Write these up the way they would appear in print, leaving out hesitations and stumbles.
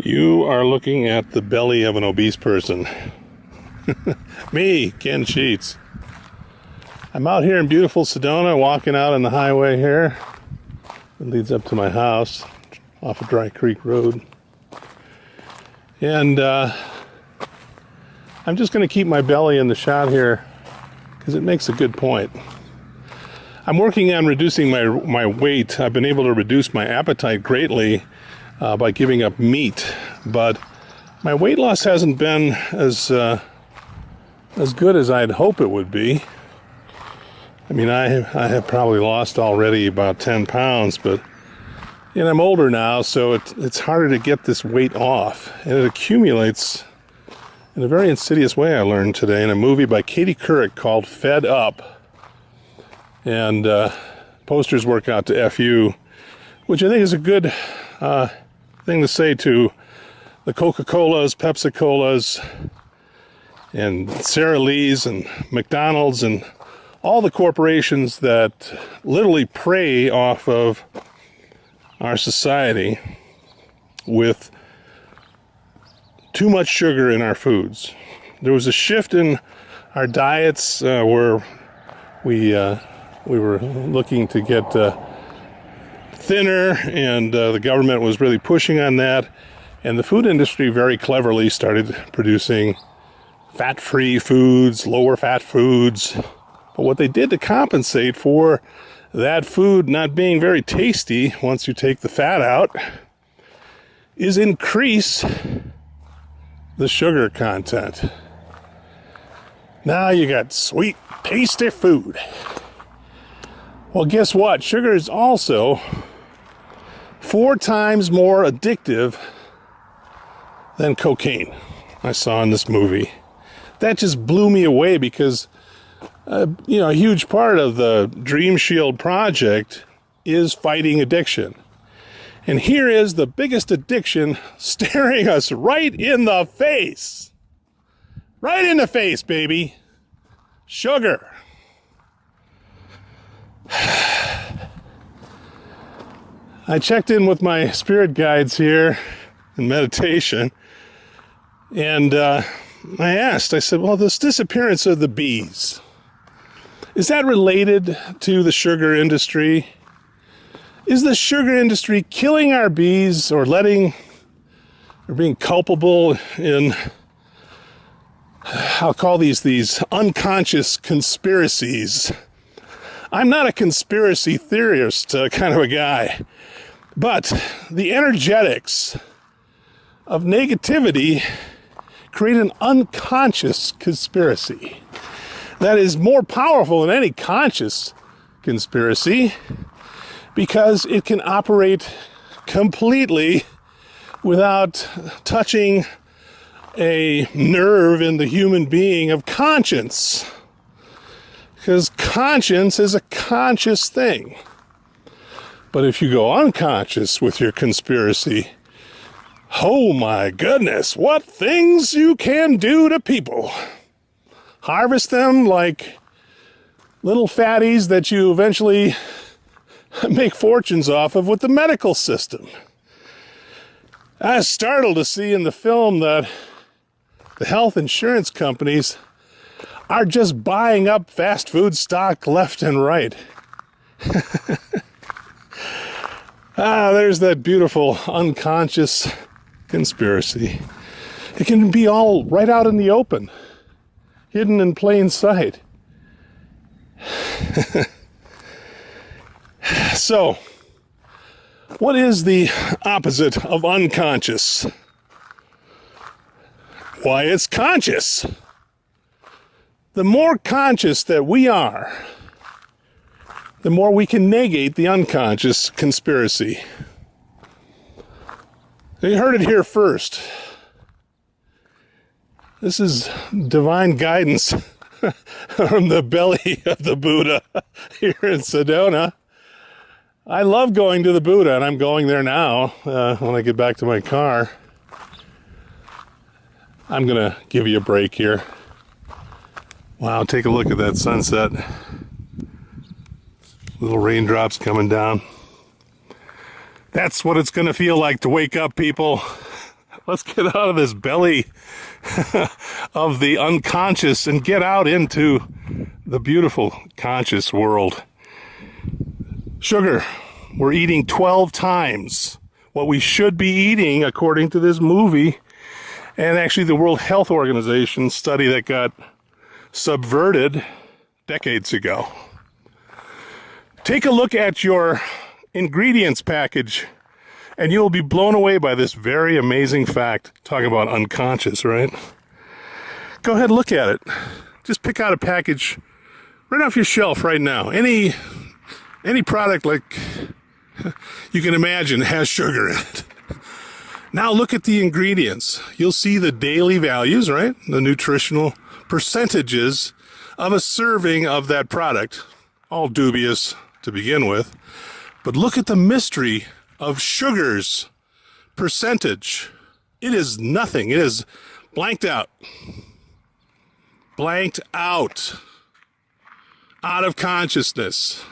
You are looking at the belly of an obese person. Me, Ken Sheetz. I'm out here in beautiful Sedona, walking out on the highway here. It leads up to my house off of Dry Creek Road. And I'm just going to keep my belly in the shot here because it makes a good point. I'm working on reducing my weight. I've been able to reduce my appetite greatly by giving up meat, but my weight loss hasn't been as good as I'd hope it would be. I mean, I have probably lost already about 10 pounds, but I'm older now, so it's harder to get this weight off, and it accumulates in a very insidious way. I learned today in a movie by Katie Couric called Fed Up, and posters work out to FU, which I think is a good thing to say to the Coca-Colas, Pepsi-Colas, and Sara Lee's and McDonald's and all the corporations that literally prey off of our society with too much sugar in our foods. There was a shift in our diets where we were looking to get thinner, and the government was really pushing on that, and the food industry very cleverly started producing fat-free foods, lower fat foods. But what they did to compensate for that food not being very tasty once you take the fat out is increase the sugar content. Now you got sweet, tasty food. Well, guess what? Sugar is also 4 times more addictive than cocaine. I saw in this movie. That just blew me away because a huge part of the Dream Shield project is fighting addiction. And here is the biggest addiction staring us right in the face. Right in the face, baby. Sugar. I checked in with my spirit guides here in meditation, and I said, well, this disappearance of the bees, is that related to the sugar industry? Is the sugar industry killing our bees or being culpable in, I'll call these unconscious conspiracies? I'm not a conspiracy theorist kind of a guy, but the energetics of negativity create an unconscious conspiracy that is more powerful than any conscious conspiracy because it can operate completely without touching a nerve in the human being of conscience. Because conscience is a conscious thing. But if you go unconscious with your conspiracy, oh my goodness, what things you can do to people. Harvest them like little fatties that you eventually make fortunes off of with the medical system. I was startled to see in the film that the health insurance companies are just buying up fast food stock left and right. There's that beautiful unconscious conspiracy. It can be all right out in the open, hidden in plain sight. So, what is the opposite of unconscious? Why, it's conscious. The more conscious that we are, the more we can negate the unconscious conspiracy. You heard it here first. This is divine guidance from the belly of the Buddha here in Sedona. I love going to the Buddha, and I'm going there now when I get back to my car. I'm going to give you a break here. Wow, take a look at that sunset. Little raindrops coming down. That's what it's going to feel like to wake up, people. Let's get out of this belly of the unconscious and get out into the beautiful conscious world. Sugar. We're eating 12 times what we should be eating according to this movie. And actually the World Health Organization study that got subverted decades ago. Take a look at your ingredients package and you'll be blown away by this very amazing fact. Talking about unconscious, right? Go ahead and look at it. Just pick out a package right off your shelf right now. Any product like you can imagine has sugar in it. Now look at the ingredients. You'll see the daily values, right? The nutritional percentages of a serving of that product. All dubious to begin with. But look at the mystery of sugar's percentage. It is nothing. It is blanked out. Blanked out. Out of consciousness.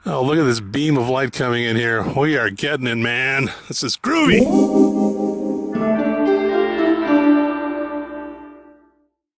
Oh, look at this beam of light coming in here. We are getting it, man. This is groovy.